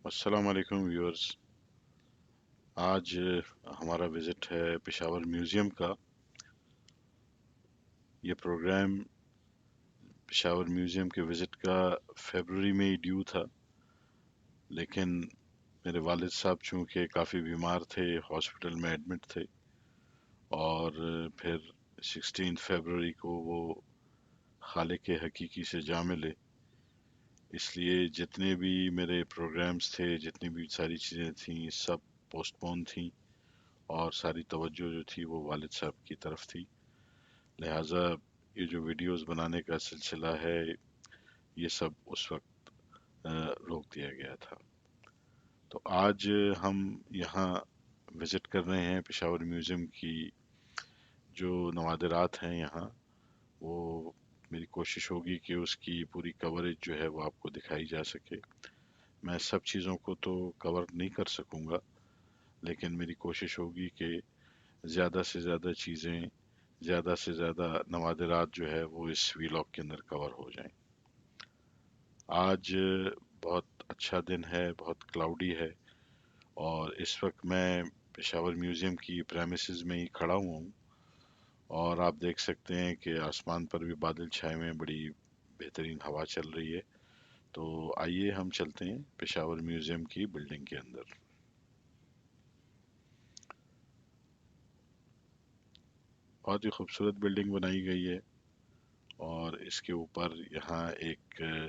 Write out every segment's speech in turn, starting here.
अस्सलाम वालेकुम व्यूअर्स। आज हमारा विज़िट है पेशावर म्यूज़ियम का। ये प्रोग्राम पेशावर म्यूज़ियम के विज़िट का फरवरी में ही ड्यू था, लेकिन मेरे वालिद साहब चूँकि काफ़ी बीमार थे, हॉस्पिटल में एडमिट थे और फिर 16 फरवरी को वो खालिक हकीकी से जा मिले। इसलिए जितने भी मेरे प्रोग्राम्स थे, जितनी भी सारी चीज़ें थीं, सब पोस्टपोन थीं और सारी तवज्जो जो थी वो वालिद साहब की तरफ थी। लिहाजा ये जो वीडियोस बनाने का सिलसिला है, ये सब उस वक्त रोक दिया गया था। तो आज हम यहाँ विजिट कर रहे हैं पेशावर म्यूज़ियम की जो नवादरात हैं यहाँ, वो मेरी कोशिश होगी कि उसकी पूरी कवरेज जो है वो आपको दिखाई जा सके। मैं सब चीज़ों को तो कवर नहीं कर सकूँगा, लेकिन मेरी कोशिश होगी कि ज़्यादा से ज़्यादा चीज़ें, ज़्यादा से ज़्यादा नवादरात जो है वो इस वीलॉग के अंदर कवर हो जाएं। आज बहुत अच्छा दिन है, बहुत क्लाउडी है और इस वक्त मैं पेशावर म्यूज़ियम की प्रेमिसेस में ही खड़ा हुआ हूँ और आप देख सकते हैं कि आसमान पर भी बादल छाए हुए हैं, बड़ी बेहतरीन हवा चल रही है। तो आइए हम चलते हैं पेशावर म्यूज़ियम की बिल्डिंग के अंदर। बहुत ही खूबसूरत बिल्डिंग बनाई गई है और इसके ऊपर यहाँ एक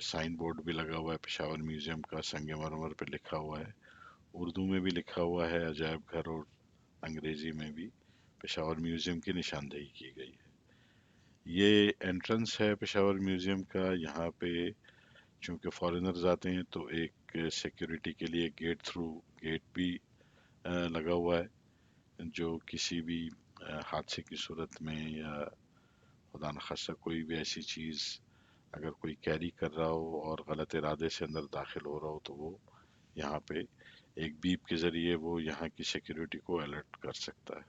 साइन बोर्ड भी लगा हुआ है पेशावर म्यूज़ियम का, संगमरमर पे लिखा हुआ है। उर्दू में भी लिखा हुआ है अजायब घर और अंग्रेजी में भी पेशावर म्यूजियम की निशानदेही की गई है। ये एंट्रेंस है पेशावर म्यूजियम का। यहाँ पे चूंकि फॉरेनर्स आते हैं तो एक सिक्योरिटी के लिए गेट भी लगा हुआ है, जो किसी भी हादसे की सूरत में या खुदा न खास्ता कोई भी ऐसी चीज़ अगर कोई कैरी कर रहा हो और गलत इरादे से अंदर दाखिल हो रहा हो तो वो यहाँ पे एक बीप के जरिए वो यहाँ की सिक्योरिटी को अलर्ट कर सकता है।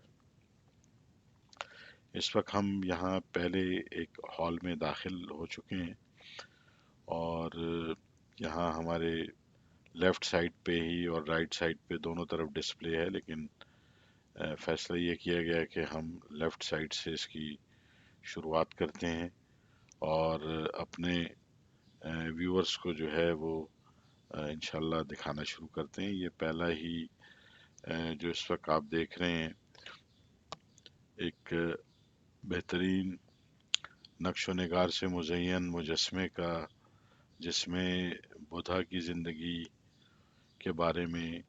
इस वक्त हम यहाँ पहले एक हॉल में दाखिल हो चुके हैं और यहाँ हमारे लेफ्ट साइड पे ही और राइट साइड पे दोनों तरफ डिस्प्ले है, लेकिन फैसला ये किया गया कि हम लेफ्ट साइड से इसकी शुरुआत करते हैं और अपने व्यूअर्स को जो है वो इंशाल्लाह दिखाना शुरू करते हैं। ये पहला ही जो इस वक्त आप देख रहे हैं, एक बेहतरीन नक्शो निगार से मुज़य्यन मुजस्मे का, जिसमें बुद्धा की ज़िंदगी के बारे में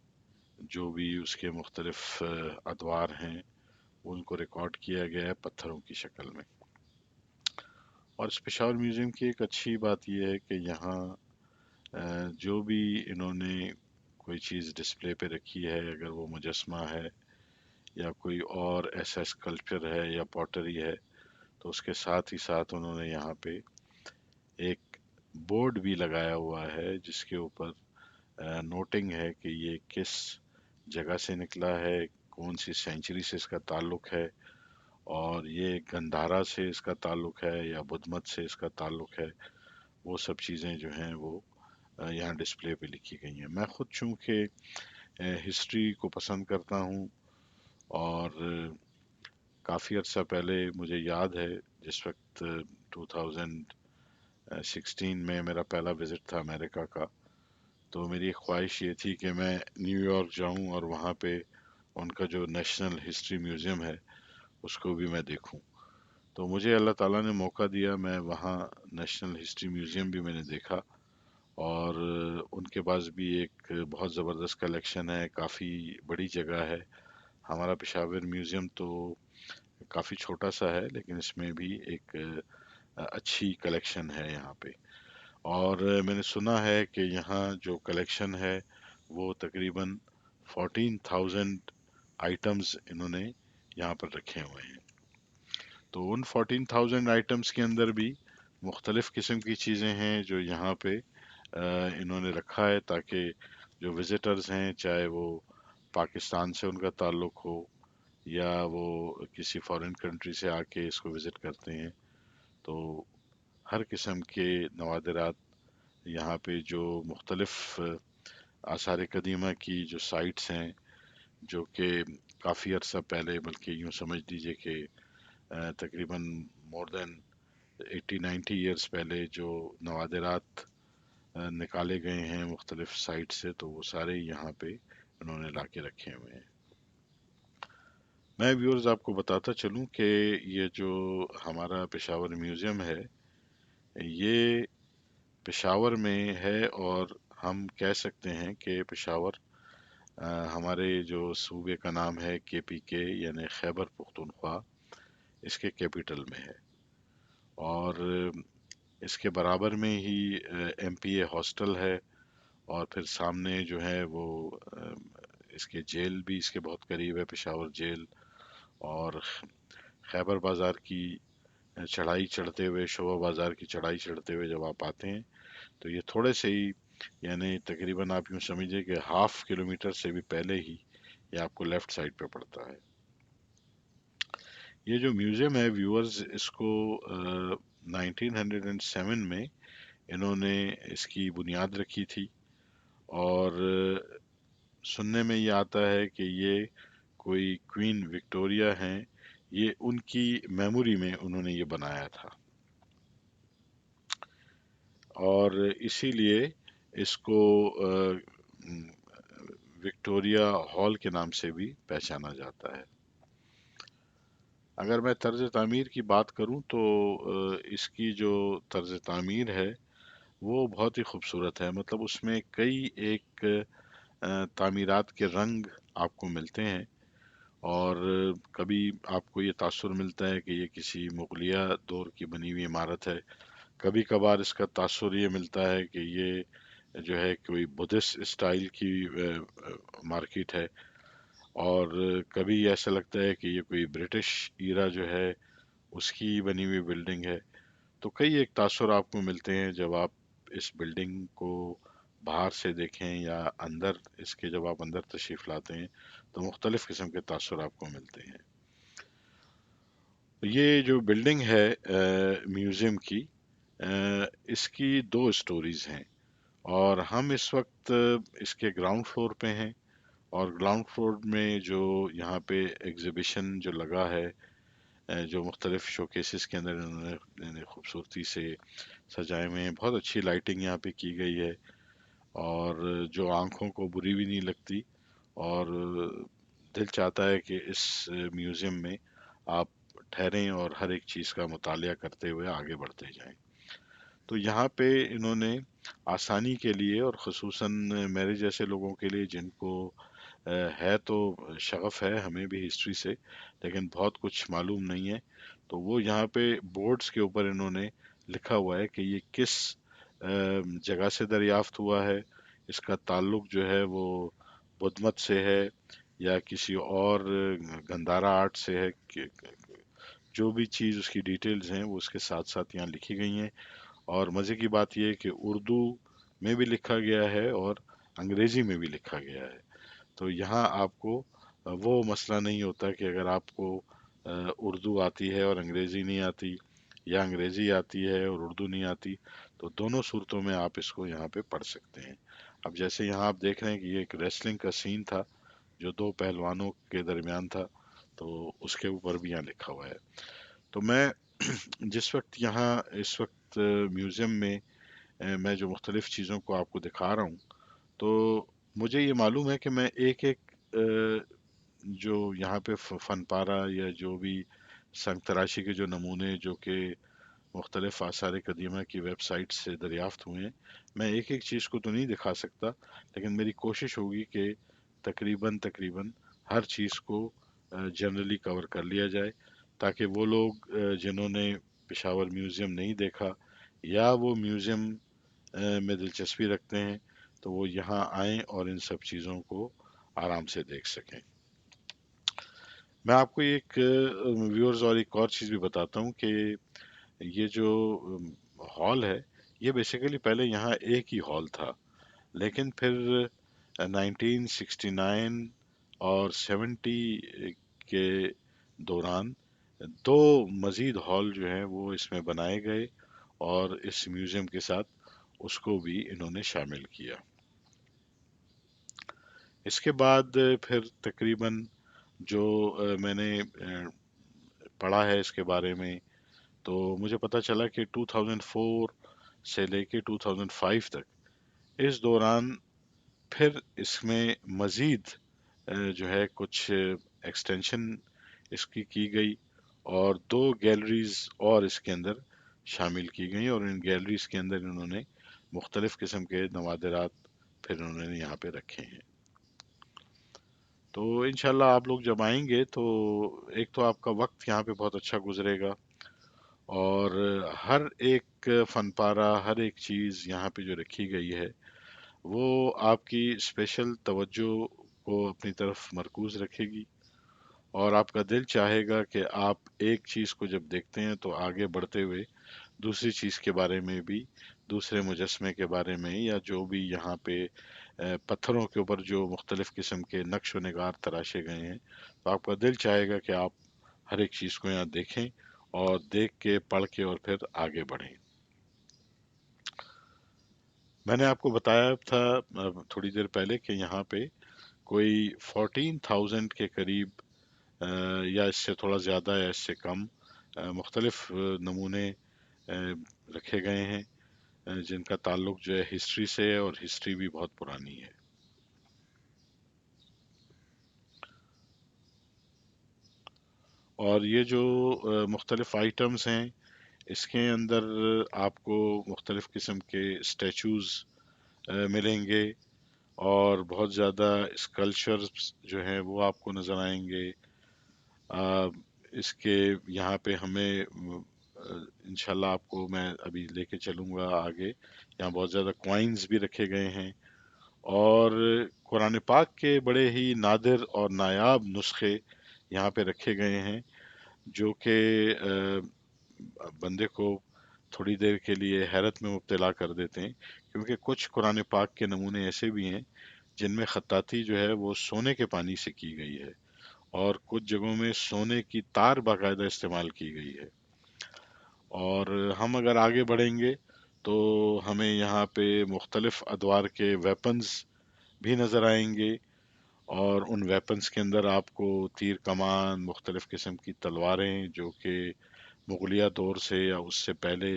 जो भी उसके मुख्तलिफ अदवार हैं उनको रिकॉर्ड किया गया है पत्थरों की शक्ल में। और इस पेशावर म्यूज़ियम की एक अच्छी बात यह है कि यहाँ जो भी इन्होंने कोई चीज़ डिस्प्ले पे रखी है, अगर वो मुजस्मा है या कोई और ऐसा स्कल्पचर है या पॉटरी है, तो उसके साथ ही साथ उन्होंने यहाँ पे एक बोर्ड भी लगाया हुआ है जिसके ऊपर नोटिंग है कि ये किस जगह से निकला है, कौन सी सेंचुरी से इसका ताल्लुक है और ये गंधारा से इसका ताल्लुक है या बुद्धमत से इसका ताल्लुक है। वो सब चीज़ें जो हैं वो यहाँ डिस्प्ले पे लिखी गई हैं। मैं खुद चूँकि हिस्ट्री को पसंद करता हूँ और काफ़ी अर्सा पहले मुझे याद है जिस वक्त 2016 में मेरा पहला विज़िट था अमेरिका का, तो मेरी एक ख्वाहिश ये थी कि मैं न्यूयॉर्क जाऊं और वहाँ पे उनका जो नेशनल हिस्ट्री म्यूज़ियम है उसको भी मैं देखूं। तो मुझे अल्लाह ताला ने मौका दिया, मैं वहाँ नेशनल हिस्ट्री म्यूज़ियम भी मैंने देखा और उनके पास भी एक बहुत ज़बरदस्त कलेक्शन है, काफ़ी बड़ी जगह है। हमारा पेशावर म्यूज़ियम तो काफ़ी छोटा सा है, लेकिन इसमें भी एक अच्छी कलेक्शन है यहाँ पे। और मैंने सुना है कि यहाँ जो कलेक्शन है वो तकरीबन 14,000 आइटम्स इन्होंने यहाँ पर रखे हुए हैं। तो उन 14,000 आइटम्स के अंदर भी मुख्तलिफ किस्म की चीज़ें हैं जो यहाँ पे इन्होंने रखा है, ताकि जो विजिटर्स हैं, चाहे वो पाकिस्तान से उनका ताल्लुक हो या वो किसी फॉरेन कंट्री से आके इसको विजिट करते हैं, तो हर किस्म के नवादरात यहाँ पे जो मुख्तलिफ आसार कदीमा की जो साइट्स हैं, जो कि काफ़ी अरसा पहले, बल्कि यूँ समझ लीजिए कि तकरीबन मोर देन 80-90 ईयर्स पहले जो नवादिरात निकाले गए हैं मुख्तलिफ साइट से, तो वो सारे यहाँ पे उन्होंने ला के रखे हुए हैं। मैं व्यूअर्स आपको बताता चलूँ कि ये जो हमारा पेशावर म्यूज़ियम है, ये पेशावर में है, और हम कह सकते हैं कि पेशावर अ, हमारे जो सूबे का नाम है KPK, यानी खैबर पुख्तूनख्वा, इसके कैपिटल में है। और इसके बराबर में ही MPA हॉस्टल है, और फिर सामने जो है वो इसके जेल भी इसके बहुत करीब है, पेशावर जेल। और खैबर बाजार की चढ़ाई चढ़ते हुए, शोभा बाजार की चढ़ाई चढ़ते हुए जब आप आते हैं, तो ये थोड़े से ही, यानी तकरीबन आप यूं समझिए कि 1/2 किलोमीटर से भी पहले ही ये आपको लेफ्ट साइड पे पड़ता है। ये जो म्यूजियम है व्यूअर्स, इसको 1907 में इन्होंने इसकी बुनियाद रखी थी। और सुनने में ये आता है कि ये कोई क्वीन विक्टोरिया हैं, ये उनकी मेमोरी में उन्होंने ये बनाया था, और इसीलिए इसको विक्टोरिया हॉल के नाम से भी पहचाना जाता है। अगर मैं तर्ज तामीर की बात करूं तो इसकी जो तर्ज तामीर है वो बहुत ही खूबसूरत है। मतलब उसमें कई एक तामीरात के रंग आपको मिलते हैं, और कभी आपको ये तासुर मिलता है कि ये किसी मुगलिया दौर की बनी हुई इमारत है। कभी कभार इसका तासुर ये मिलता है कि ये जो है कोई बुद्धिस्ट स्टाइल की मार्केट है। और कभी ऐसा लगता है कि ये कोई ब्रिटिश ईरा जो है उसकी बनी हुई बिल्डिंग है। तो कई एक तासुर आपको मिलते हैं जब आप इस बिल्डिंग को बाहर से देखें, या अंदर इसके जब आप अंदर तशरीफ लाते हैं, तो मुख्तलिफ किस्म के तासुर आपको मिलते हैं। ये जो बिल्डिंग है म्यूज़ियम की, इसकी दो स्टोरीज हैं, और हम इस वक्त इसके ग्राउंड फ्लोर पे हैं। और ग्राउंड फ्लोर में जो यहाँ पे एग्जीबिशन जो लगा है, जो मुख्तलिफ शोकेसेस के अंदर इन्होंने इन्हें खूबसूरती से सजाए हुए हैं, बहुत अच्छी लाइटिंग यहाँ पे की गई है, और जो आंखों को बुरी भी नहीं लगती। और दिल चाहता है कि इस म्यूज़ियम में आप ठहरें और हर एक चीज़ का मुतालिया करते हुए आगे बढ़ते जाएं। तो यहाँ पे इन्होंने आसानी के लिए, और ख़ुसूसन मेरे जैसे लोगों के लिए जिनको है तो शगफ है हमें भी हिस्ट्री से, लेकिन बहुत कुछ मालूम नहीं है, तो वो यहाँ पे बोर्ड्स के ऊपर इन्होंने लिखा हुआ है कि ये किस जगह से दरियाफ्त हुआ है, इसका ताल्लुक जो है वो बुद्ध मत से है या किसी और गंधारा आर्ट से है। जो भी चीज़ उसकी डिटेल्स हैं वो उसके साथ साथ यहाँ लिखी गई हैं। और मज़े की बात यह है कि उर्दू में भी लिखा गया है और अंग्रेज़ी में भी लिखा गया है। तो यहाँ आपको वो मसला नहीं होता कि अगर आपको उर्दू आती है और अंग्रेज़ी नहीं आती, या अंग्रेज़ी आती है और उर्दू नहीं आती, तो दोनों सूरतों में आप इसको यहाँ पे पढ़ सकते हैं। अब जैसे यहाँ आप देख रहे हैं कि ये एक रेसलिंग का सीन था जो दो पहलवानों के दरमियान था, तो उसके ऊपर भी यहाँ लिखा हुआ है। तो मैं जिस वक्त यहाँ इस वक्त म्यूज़ियम में मैं जो मुख्तलिफ चीज़ों को आपको दिखा रहा हूँ, तो मुझे ये मालूम है कि मैं एक एक जो यहाँ पे फन पारा या जो भी संग तराशी के जो नमूने जो कि मुख्तलिफ आसार कदीमा की वेबसाइट से दरियाफ्त हुए हैं, मैं एक एक चीज़ को तो नहीं दिखा सकता, लेकिन मेरी कोशिश होगी कि तकरीबन तकरीबन हर चीज़ को जनरली कवर कर लिया जाए, ताकि वो लोग जिन्होंने पेशावर म्यूज़ियम नहीं देखा, या वो म्यूज़ियम में दिलचस्पी रखते हैं, तो वो यहाँ आएं और इन सब चीज़ों को आराम से देख सकें। मैं आपको एक व्यूअर्स और एक और चीज़ भी बताता हूँ कि ये जो हॉल है, ये बेसिकली पहले यहाँ एक ही हॉल था, लेकिन फिर 1969 और 70 के दौरान दो मजीद हॉल जो हैं वो इसमें बनाए गए, और इस म्यूज़ियम के साथ उसको भी इन्होंने शामिल किया। इसके बाद फिर तकरीबन जो मैंने पढ़ा है इसके बारे में, तो मुझे पता चला कि 2004 से लेके 2005 तक, इस दौरान फिर इसमें मजीद जो है कुछ एक्सटेंशन इसकी की गई, और दो गैलरीज और इसके अंदर शामिल की गई, और इन गैलरीज के अंदर इन्होंने मुख्तलिफ किस्म के नवादरात फिर उन्होंने यहाँ पे रखे हैं। तो इंशाल्लाह आप लोग जब आएंगे तो एक तो आपका वक्त यहाँ पे बहुत अच्छा गुजरेगा, और हर एक फन पारा, हर एक चीज़ यहाँ पे जो रखी गई है वो आपकी स्पेशल तवज्जो को अपनी तरफ मरकूज रखेगी, और आपका दिल चाहेगा कि आप एक चीज़ को जब देखते हैं तो आगे बढ़ते हुए दूसरी चीज़ के बारे में भी, दूसरे मुजस्मे के बारे में, या जो भी यहाँ पे पत्थरों के ऊपर जो मुख्तलिफ किस्म के नक्श व निगार तराशे गए हैं, तो आपका दिल चाहेगा कि आप हर एक चीज़ को यहाँ देखें, और देख के पढ़ के और फिर आगे बढ़ें। मैंने आपको बताया था थोड़ी देर पहले कि यहाँ पे कोई 14,000 के करीब अ, या इससे थोड़ा ज़्यादा या इससे कम मुख्तलिफ नमूने रखे गए हैं, जिनका ताल्लुक जो है हिस्ट्री से है, और हिस्ट्री भी बहुत पुरानी है। और ये जो मुख्तलिफ आइटम्स हैं, इसके अंदर आपको मुख्तलिफ किस्म के स्टैचूज मिलेंगे, और बहुत ज़्यादा स्कल्पचर्स जो हैं वो आपको नज़र आएंगे। अ, इसके यहाँ पे हमें इंशाल्लाह आपको मैं अभी लेके चलूँगा आगे, यहाँ बहुत ज़्यादा कॉइन्स भी रखे गए हैं, और कुरान पाक के बड़े ही नादिर और नायाब नुस्खे यहाँ पे रखे गए हैं, जो कि बंदे को थोड़ी देर के लिए हैरत में मुब्तला कर देते हैं, क्योंकि कुछ कुरान पाक के नमूने ऐसे भी हैं जिनमें खत्ताती जो है वो सोने के पानी से की गई है, और कुछ जगहों में सोने की तार बाकायदा इस्तेमाल की गई है। और हम अगर आगे बढ़ेंगे तो हमें यहाँ पे मुख्तलिफ अदवार के वेपन्स भी नज़र आएंगे, और उन वेपन्स के अंदर आपको तीर कमान, मुख्तलिफ किस्म की तलवारें जो कि मुगलिया दौर से या उससे पहले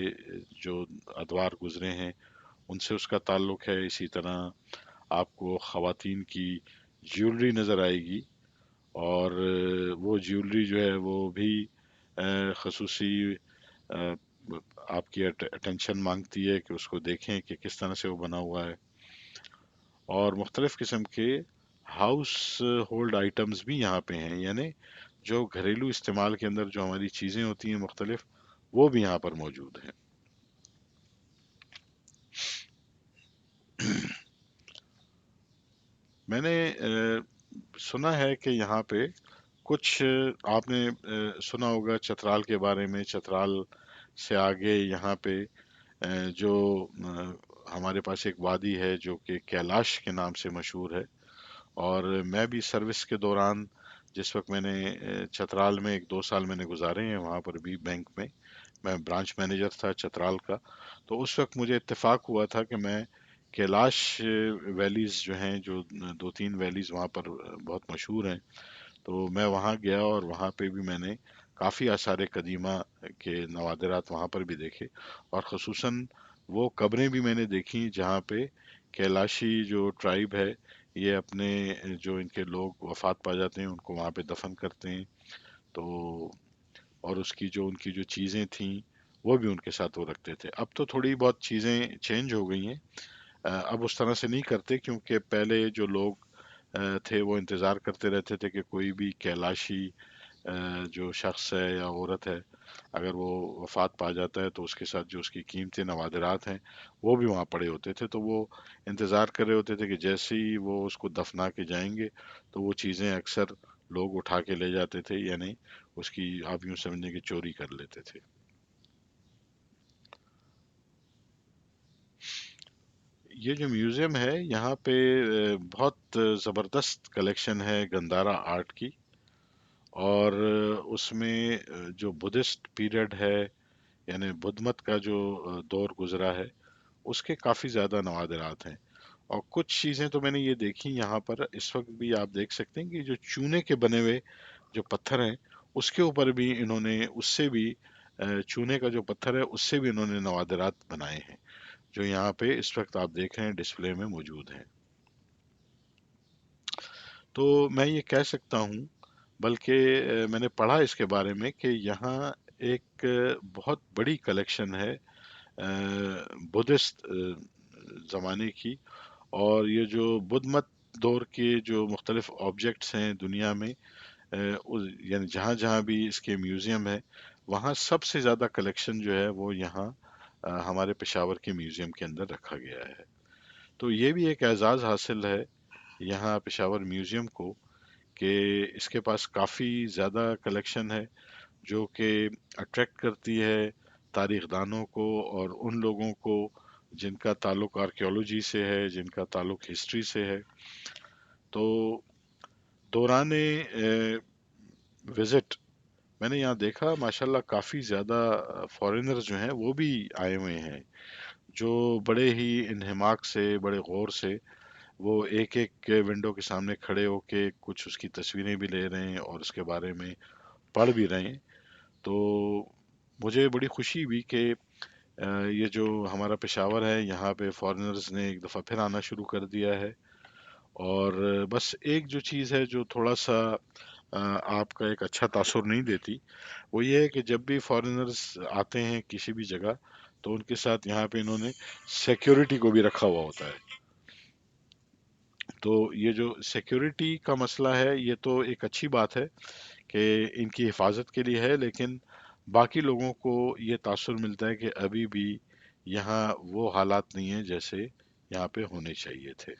जो अदवार गुजरे हैं उनसे उसका ताल्लुक है। इसी तरह आपको ख़वातीन की ज्वेलरी नज़र आएगी, और वो ज्वेलरी जो है वो भी खसूसी आपकी अटेंशन मांगती है कि उसको देखें कि किस तरह से वो बना हुआ है। और मुख्तलिफ किस्म के हाउस होल्ड आइटम्स भी यहाँ पे हैं, यानी जो घरेलू इस्तेमाल के अंदर जो हमारी चीज़ें होती हैं मुख्तलिफ, वो भी यहाँ पर मौजूद हैं। मैंने सुना है कि यहाँ पे कुछ आपने सुना होगा चतराल के बारे में। चतराल से आगे यहाँ पे जो हमारे पास एक वादी है जो कि कैलाश के नाम से मशहूर है, और मैं भी सर्विस के दौरान, जिस वक्त मैंने चतराल में एक 2 साल मैंने गुजारे हैं, वहाँ पर भी बैंक में मैं ब्रांच मैनेजर था चतराल का, तो उस वक्त मुझे इत्तेफाक हुआ था कि मैं कैलाश वैलीज जो हैं, जो 2-3 वैलीज वहाँ पर बहुत मशहूर हैं, तो मैं वहाँ गया, और वहाँ पे भी मैंने काफ़ी आसार कदीमा के नवादरात वहाँ पर भी देखे, और ख़ुसूसन वो कब्रें भी मैंने देखी जहाँ पे कैलाशी जो ट्राइब है, ये अपने जो इनके लोग वफात पा जाते हैं उनको वहाँ पे दफन करते हैं। तो और उसकी जो उनकी जो चीज़ें थीं वो भी उनके साथ वो रखते थे। अब तो थोड़ी बहुत चीज़ें चेंज हो गई हैं, अब उस तरह से नहीं करते, क्योंकि पहले जो लोग थे वो इंतज़ार करते रहते थे कि कोई भी कैलाशी जो शख्स है या औरत है, अगर वो वफात पा जाता है तो उसके साथ जो उसकी कीमती नवादरात हैं वो भी वहाँ पड़े होते थे, तो वो इंतज़ार कर रहे होते थे कि जैसे ही वो उसको दफना के जाएंगे तो वो चीज़ें अक्सर लोग उठा के ले जाते थे, यानी उसकी आप यूं समझने की चोरी कर लेते थे। ये जो म्यूज़ियम है यहाँ पे बहुत ज़बरदस्त कलेक्शन है गंधारा आर्ट की, और उसमें जो बुद्धिस्ट पीरियड है, यानी बुद्ध मत का जो दौर गुजरा है, उसके काफ़ी ज़्यादा नवादरात हैं। और कुछ चीजें तो मैंने ये देखी यहाँ पर, इस वक्त भी आप देख सकते हैं कि जो चूने के बने हुए जो पत्थर हैं, उसके ऊपर भी इन्होंने, उससे भी चूने का जो पत्थर है उससे भी इन्होंने नवादिरात बनाए हैं, जो यहाँ पे इस वक्त आप देख रहे हैं डिस्प्ले में मौजूद हैं। तो मैं ये कह सकता हूँ, बल्कि मैंने पढ़ा इसके बारे में कि यहाँ एक बहुत बड़ी कलेक्शन है बुद्धिस्ट ज़माने की। और ये जो बुद्ध मत दौर के जो मुख्तलिफ ऑब्जेक्ट्स हैं दुनिया में, यानी जहाँ जहाँ भी इसके म्यूज़ियम है, वहाँ सबसे ज़्यादा कलेक्शन जो है वो यहाँ हमारे पेशावर के म्यूज़ियम के अंदर रखा गया है। तो ये भी एक एजाज़ हासिल है यहाँ पेशावर म्यूज़ियम को, कि इसके पास काफ़ी ज़्यादा कलेक्शन है, जो कि अट्रैक्ट करती है तारीखदानों को और उन लोगों को जिनका ताल्लुक आर्कियोलॉजी से है, जिनका ताल्लुक हिस्ट्री से है। तो दौरान विजिट मैंने यहाँ देखा माशाल्लाह काफ़ी ज़्यादा फॉरेनर्स जो हैं वो भी आए हुए हैं, जो बड़े ही इन्हमाक से, बड़े गौर से वो एक एक विंडो के सामने खड़े होके कुछ उसकी तस्वीरें भी ले रहे हैं और उसके बारे में पढ़ भी रहे हैं। तो मुझे बड़ी खुशी हुई कि ये जो हमारा पेशावर है यहाँ पे फॉरेनर्स ने एक दफ़ा फिर आना शुरू कर दिया है। और बस एक जो चीज़ है जो थोड़ा सा आपका एक अच्छा तासुर नहीं देती, वो ये है कि जब भी फॉरेनर्स आते हैं किसी भी जगह, तो उनके साथ यहाँ पे इन्होंने सिक्योरिटी को भी रखा हुआ होता है। तो ये जो सिक्योरिटी का मसला है, ये तो एक अच्छी बात है कि इनकी हिफाजत के लिए है, लेकिन बाकी लोगों को ये तासुर मिलता है कि अभी भी यहाँ वो हालात नहीं है जैसे यहाँ पे होने चाहिए थे।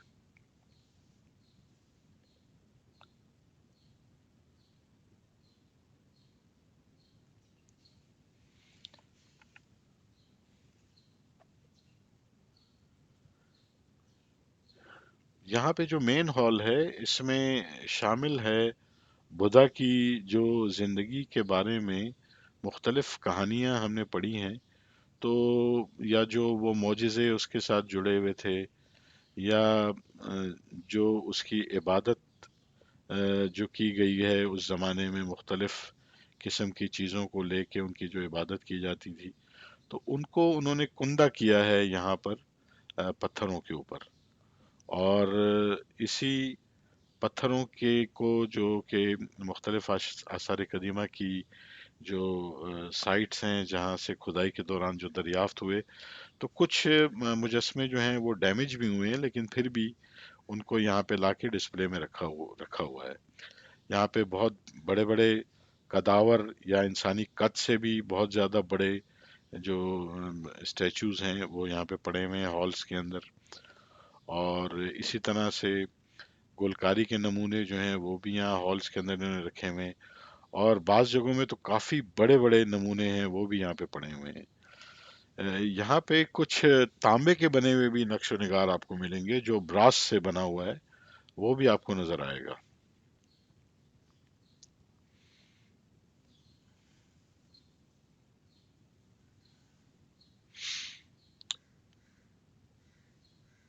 यहाँ पे जो मेन हॉल है, इसमें शामिल है बुद्धा की जो जिंदगी के बारे में मुख्तलिफ कहानियाँ हमने पढ़ी हैं। तो या जो वो मोजिज़े उसके साथ जुड़े हुए थे, या जो उसकी इबादत जो की गई है उस ज़माने में, मुख्तलिफ किस्म की चीज़ों को लेके उनकी जो इबादत की जाती थी, तो उनको उन्होंने कुंदा किया है यहाँ पर पत्थरों के ऊपर। और इसी पत्थरों के को जो कि मुख्तलिफ आसार कदीमा की जो साइट्स हैं जहाँ से खुदाई के दौरान जो दरियाफ्त हुए, तो कुछ मुजस्मे जो हैं वो डैमेज भी हुए हैं, लेकिन फिर भी उनको यहाँ पे लाके डिस्प्ले में रखा हुआ है। यहाँ पे बहुत बड़े बड़े कदावर या इंसानी कद से भी बहुत ज़्यादा बड़े जो स्टैचूज हैं वो यहाँ पे पड़े हुए हैं हॉल्स के अंदर। और इसी तरह से गुलकारी के नमूने जो हैं वो भी यहाँ हॉल्स के अंदर इन्होंने रखे हुए हैं। और बाज़ जगहों में तो काफ़ी बड़े बड़े नमूने हैं वो भी यहाँ पे पड़े हुए हैं। यहाँ पे कुछ तांबे के बने हुए भी नक्श निगार आपको मिलेंगे, जो ब्रास से बना हुआ है, वो भी आपको नजर आएगा।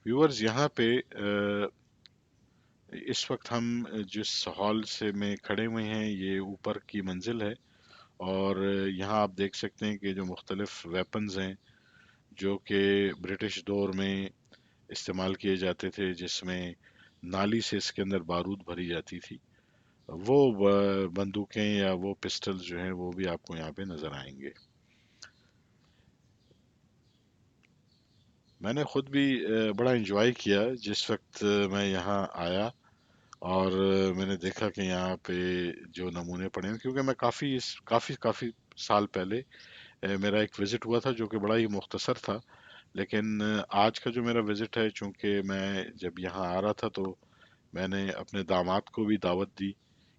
व्यूअर्स, यहाँ पे इस वक्त हम जिस हॉल से में खड़े हुए हैं, ये ऊपर की मंजिल है। और यहाँ आप देख सकते हैं कि जो मुख्तलिफ वेपन्स हैं जो कि ब्रिटिश दौर में इस्तेमाल किए जाते थे, जिसमें नाली से इसके अंदर बारूद भरी जाती थी, वो बंदूकें या वो पिस्टल जो हैं वो भी आपको यहाँ पे नजर आएंगे। मैंने खुद भी बड़ा इंजॉय किया जिस वक्त मैं यहाँ आया। और मैंने देखा कि यहाँ पे जो नमूने पड़े हैं, क्योंकि मैं काफ़ी काफ़ी साल पहले मेरा एक विज़िट हुआ था जो कि बड़ा ही मुख्तसर था। लेकिन आज का जो मेरा विज़िट है, चूंकि मैं जब यहाँ आ रहा था तो मैंने अपने दामाद को भी दावत दी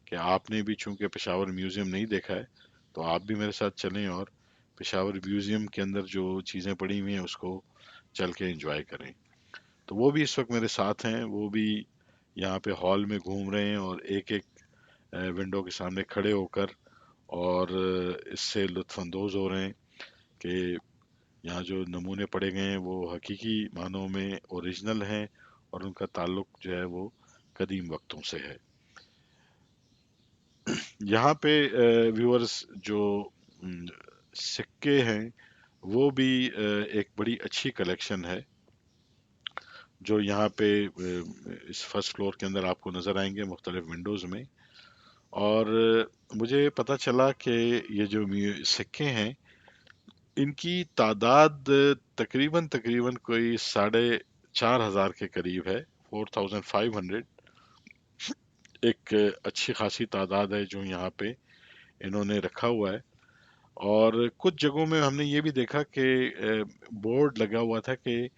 कि आपने भी चूंकि पेशावर म्यूज़ियम नहीं देखा है, तो आप भी मेरे साथ चलें और पेशावर म्यूज़ियम के अंदर जो चीज़ें पड़ी हुई हैं उसको चल के एंजॉय करें। तो वो भी इस वक्त मेरे साथ हैं, वो भी यहाँ पे हॉल में घूम रहे हैं और एक एक विंडो के सामने खड़े होकर और इससे लुत्फ अंदोज हो रहे हैं कि यहाँ जो नमूने पड़े गए हैं वो हकीकी मानों में ओरिजिनल हैं और उनका ताल्लुक जो है वो कदीम वक्तों से है। यहाँ पे व्यूअर्स जो अम, सिक्के हैं वो भी एक बड़ी अच्छी कलेक्शन है जो यहाँ पे इस फर्स्ट फ्लोर के अंदर आपको नज़र आएंगे मुख्तलिफ विंडोज़ में। और मुझे पता चला कि ये जो सिक्के हैं इनकी तादाद तकरीबन तकरीबन कोई 4,500 के करीब है, 4,500। एक अच्छी खासी तादाद है जो यहाँ पे इन्होंने रखा हुआ है। और कुछ जगहों में हमने ये भी देखा कि बोर्ड लगा हुआ था कि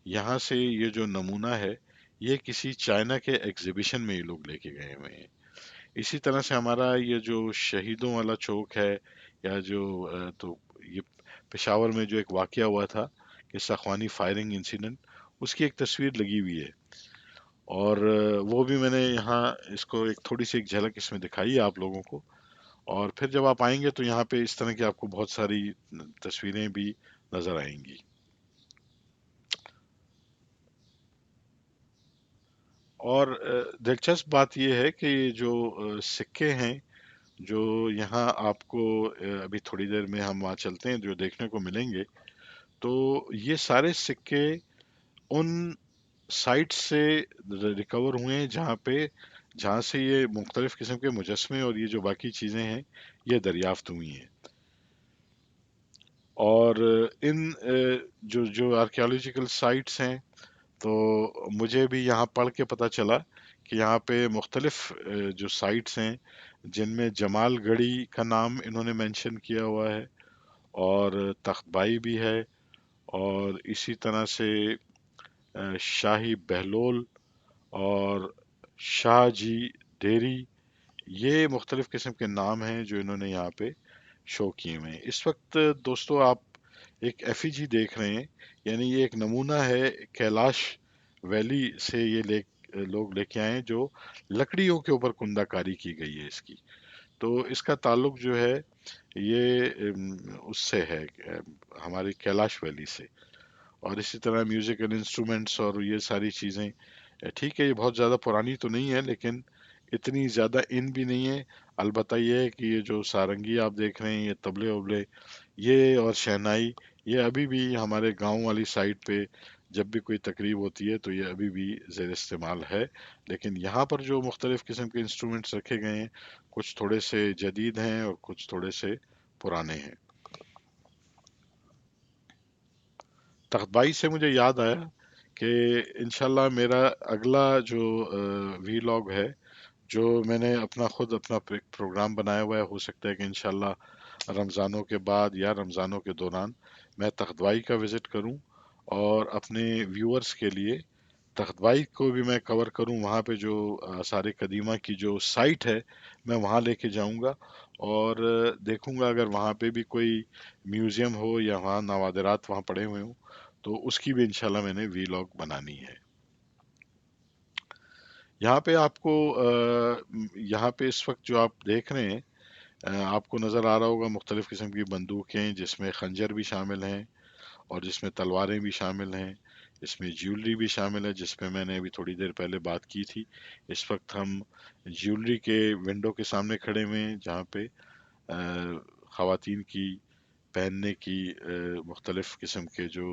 यहाँ से ये जो नमूना है ये किसी चाइना के एग्जीबिशन में ये लोग लेके गए हुए हैं। इसी तरह से हमारा ये जो शहीदों वाला चौक है, या जो तो ये पेशावर में जो एक वाकया हुआ था कि सखवानी फायरिंग इंसिडेंट, उसकी एक तस्वीर लगी हुई है। और वो भी मैंने यहाँ इसको एक थोड़ी सी एक झलक इसमें दिखाई है आप लोगों को। और फिर जब आप आएंगे तो यहाँ पे इस तरह की आपको बहुत सारी तस्वीरें भी नजर आएंगी। और दिलचस्प बात यह है कि ये जो सिक्के हैं जो यहाँ आपको अभी थोड़ी देर में हम वहाँ चलते हैं जो देखने को मिलेंगे, तो ये सारे सिक्के उन साइट से रिकवर हुए हैं जहाँ से ये मुख्तलिफ किस्म के मुजस्मे और ये जो बाकी चीज़ें हैं ये दरियाफ्त हुई हैं। और इन जो जो आर्कियोलॉजिकल साइट्स हैं, तो मुझे भी यहाँ पढ़ के पता चला कि यहाँ पे मुख्तलिफ जो साइट्स हैं जिनमें जमाल गढ़ी का नाम इन्होंने मेंशन किया हुआ है, और तख्तबाई भी है, और इसी तरह से शाही बहलोल और शाहजी डेरी, ये मुख्तलिफ किस्म के नाम हैं जो इन्होंने यहाँ पे शो किए हुए हैं। इस वक्त दोस्तों आप एक एफिजी देख रहे हैं, यानी ये एक नमूना है कैलाश वैली से ये लोग लेके आए हैं जो लकड़ियों के ऊपर कुंदाकारी की गई है इसकी। तो इसका ताल्लुक जो है ये उससे है, हमारी कैलाश वैली से। और इसी तरह म्यूजिकल इंस्ट्रूमेंट्स और ये सारी चीज़ें, ठीक है ये बहुत ज़्यादा पुरानी तो नहीं है लेकिन इतनी ज़्यादा इन भी नहीं है। अलबत्ता ये है कि ये जो सारंगी आप देख रहे हैं, ये तबले वबले, ये और शहनाई, ये अभी भी हमारे गांव वाली साइड पे जब भी कोई तकरीब होती है तो ये अभी भी ज़ेर इस्तेमाल है। लेकिन यहाँ पर जो मुख्तलिफ़ किस्म के इंस्ट्रूमेंट्स रखे गए हैं, कुछ थोड़े से जदीद हैं और कुछ थोड़े से पुराने हैं। तख्तबाई से मुझे याद आया कि इंशाल्लाह मेरा अगला जो वीलॉग है, जो मैंने अपना प्रोग्राम बनाया हुआ है, हो सकता है कि इंशाल्लाह रमज़ानों के बाद या रमज़ानों के दौरान मैं तख्तबाई का विज़िट करूं और अपने व्यूअर्स के लिए तख्तबाई को भी मैं कवर करूं। वहाँ पे जो आसार कदीमा की जो साइट है मैं वहाँ लेके जाऊंगा, और देखूंगा अगर वहाँ पे भी कोई म्यूज़ियम हो या वहाँ नवादरात वहाँ पड़े हुए हों तो उसकी भी इंशाल्लाह मैंने वीलॉग बनानी है। यहाँ पे आपको यहाँ पे इस वक्त जो आप देख रहे हैं, आपको नज़र आ रहा होगा मुख्तलिफ किस्म की बंदूकें जिसमें खंजर भी शामिल हैं और जिसमें तलवारें भी शामिल हैं। इसमें ज्वेलरी भी शामिल है जिसमें मैंने अभी थोड़ी देर पहले बात की थी। इस वक्त हम ज्वेलरी के विंडो के सामने खड़े हुए हैं जहाँ पे ख़वातीन की पहनने की मुख्तलिफ किस्म के जो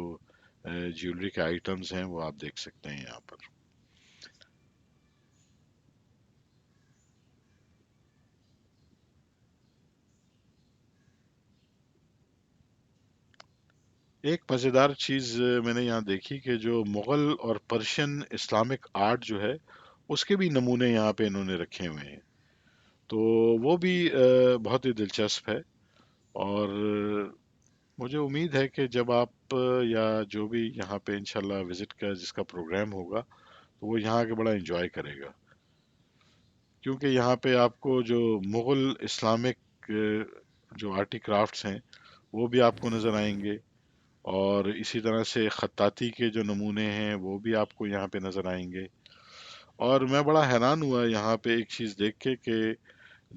ज्वेलरी के आइटम्स हैं वो आप देख सकते हैं यहाँ पर। एक मज़ेदार चीज़ मैंने यहाँ देखी कि जो मुग़ल और पर्शियन इस्लामिक आर्ट जो है उसके भी नमूने यहाँ पे इन्होंने रखे हुए हैं। तो वो भी बहुत ही दिलचस्प है। और मुझे उम्मीद है कि जब आप या जो भी यहाँ पे इंशाल्लाह विजिट का जिसका प्रोग्राम होगा तो वो यहाँ के बड़ा एंजॉय करेगा, क्योंकि यहाँ पे आपको जो मुग़ल इस्लामिक जो आर्टी क्राफ्ट्स हैं वो भी आपको नज़र आएंगे। और इसी तरह से खत्ताती के जो नमूने हैं वो भी आपको यहाँ पे नज़र आएंगे। और मैं बड़ा हैरान हुआ यहाँ पे एक चीज़ देख के कि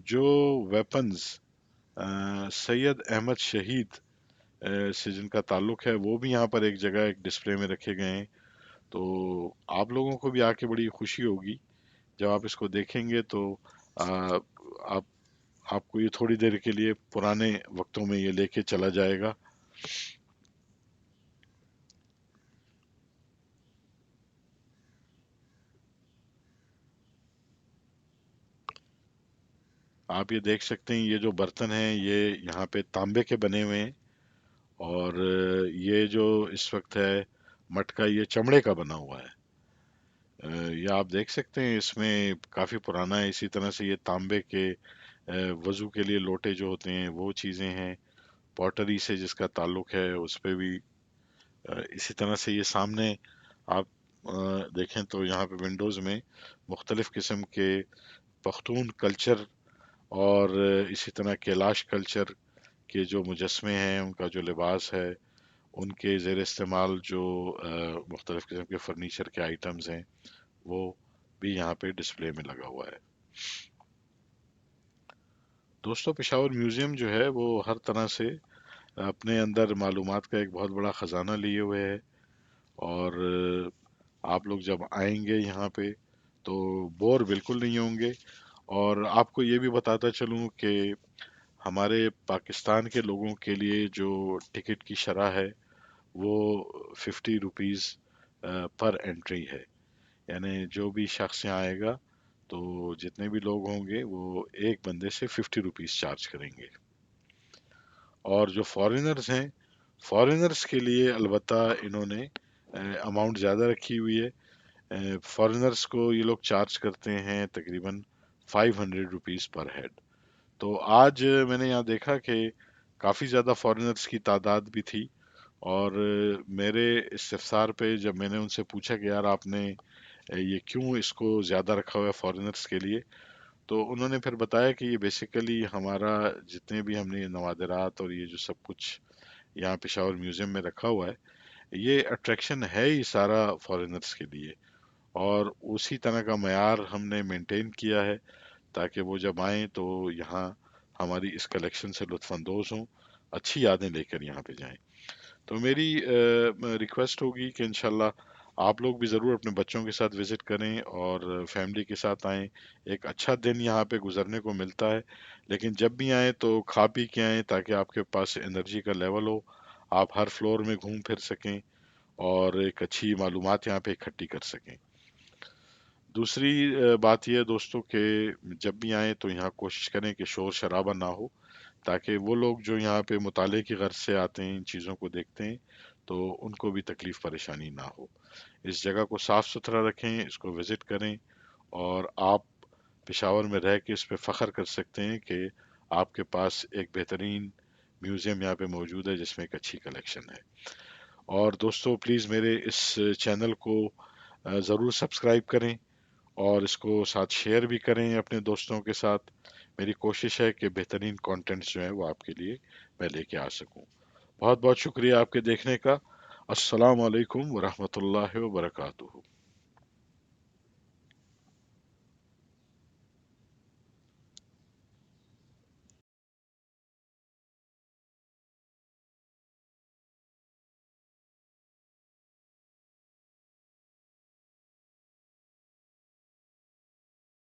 जो वेपन्स सैयद अहमद शहीद से जिनका ताल्लुक है वो भी यहाँ पर एक जगह एक डिस्प्ले में रखे गए हैं। तो आप लोगों को भी आके बड़ी खुशी होगी जब आप इसको देखेंगे। तो आ, आप आपको ये थोड़ी देर के लिए पुराने वक्तों में ये लेके चला जाएगा। आप ये देख सकते हैं, ये जो बर्तन हैं ये यहाँ पे तांबे के बने हुए हैं। और ये जो इस वक्त है मटका, ये चमड़े का बना हुआ है। ये आप देख सकते हैं, इसमें काफी पुराना है। इसी तरह से ये तांबे के वजू के लिए लोटे जो होते हैं वो चीजें हैं। पॉटरी से जिसका ताल्लुक है उस पे भी इसी तरह से ये सामने आप देखें तो यहाँ पे विंडोज में मुख्तलिफ किस्म के पख्तून कल्चर और इसी तरह कैलाश कल्चर के जो मुजस्मे हैं, उनका जो लिबास है, उनके जेर इस्तेमाल जो मुख्तलिफ किस्म के फर्नीचर के आइटम्स हैं, वो भी यहाँ पे डिस्प्ले में लगा हुआ है। दोस्तों, पेशावर म्यूजियम जो है वो हर तरह से अपने अंदर मालूमात का एक बहुत बड़ा खजाना लिए हुए है। और आप लोग जब आएंगे यहाँ पे तो बोर बिल्कुल नहीं होंगे। और आपको ये भी बताता चलूँ कि हमारे पाकिस्तान के लोगों के लिए जो टिकट की शरह है वो 50 रुपीज़ पर एंट्री है। यानी जो भी शख्स यहाँ आएगा तो जितने भी लोग होंगे वो एक बंदे से 50 रुपीज़ चार्ज करेंगे। और जो फॉरेनर्स हैं, फॉरेनर्स के लिए अलबत्ता इन्होंने अमाउंट ज़्यादा रखी हुई है। फॉरेनर्स को ये लोग चार्ज करते हैं तकरीबन 500 रुपीज़ पर हेड। तो आज मैंने यहाँ देखा कि काफ़ी ज़्यादा फॉरेनर्स की तादाद भी थी। और मेरे इस्तफसार पे जब मैंने उनसे पूछा कि यार आपने ये क्यों इसको ज़्यादा रखा हुआ है फॉरेनर्स के लिए, तो उन्होंने फिर बताया कि ये बेसिकली हमारा जितने भी हमने ये नवादरात और ये जो सब कुछ यहाँ पेशावर म्यूजियम में रखा हुआ है, ये अट्रैक्शन है ही सारा फॉरेनर्स के लिए। और उसी तरह का मयार हमने मेंटेन किया है ताकि वो जब आएं तो यहाँ हमारी इस कलेक्शन से लुत्फानंदोज हों, अच्छी यादें लेकर यहाँ पे जाएं। तो मेरी रिक्वेस्ट होगी कि इंशाल्लाह आप लोग भी ज़रूर अपने बच्चों के साथ विज़िट करें और फैमिली के साथ आएं। एक अच्छा दिन यहाँ पे गुजरने को मिलता है। लेकिन जब भी आएं तो खा पी के आएं ताकि आपके पास एनर्जी का लेवल हो, आप हर फ्लोर में घूम फिर सकें और एक अच्छी मालूमात यहाँ पे इकट्ठी कर सकें। दूसरी बात यह है दोस्तों कि जब भी आएं तो यहाँ कोशिश करें कि शोर शराबा ना हो, ताकि वो लोग जो यहाँ पे मुताले की गर्ज से आते हैं, इन चीज़ों को देखते हैं, तो उनको भी तकलीफ परेशानी ना हो। इस जगह को साफ सुथरा रखें, इसको विजिट करें। और आप पेशावर में रह के इस पे फख्र कर सकते हैं कि आपके पास एक बेहतरीन म्यूजियम यहाँ पे मौजूद है जिसमें एक अच्छी कलेक्शन है। और दोस्तों, प्लीज़ मेरे इस चैनल को ज़रूर सब्सक्राइब करें और इसको साथ शेयर भी करें अपने दोस्तों के साथ। मेरी कोशिश है कि बेहतरीन कंटेंट्स जो है वो आपके लिए मैं लेके आ सकूं। बहुत बहुत शुक्रिया आपके देखने का। अस्सलाम वालेकुम वरहमतुल्लाहि वबरकातुहू।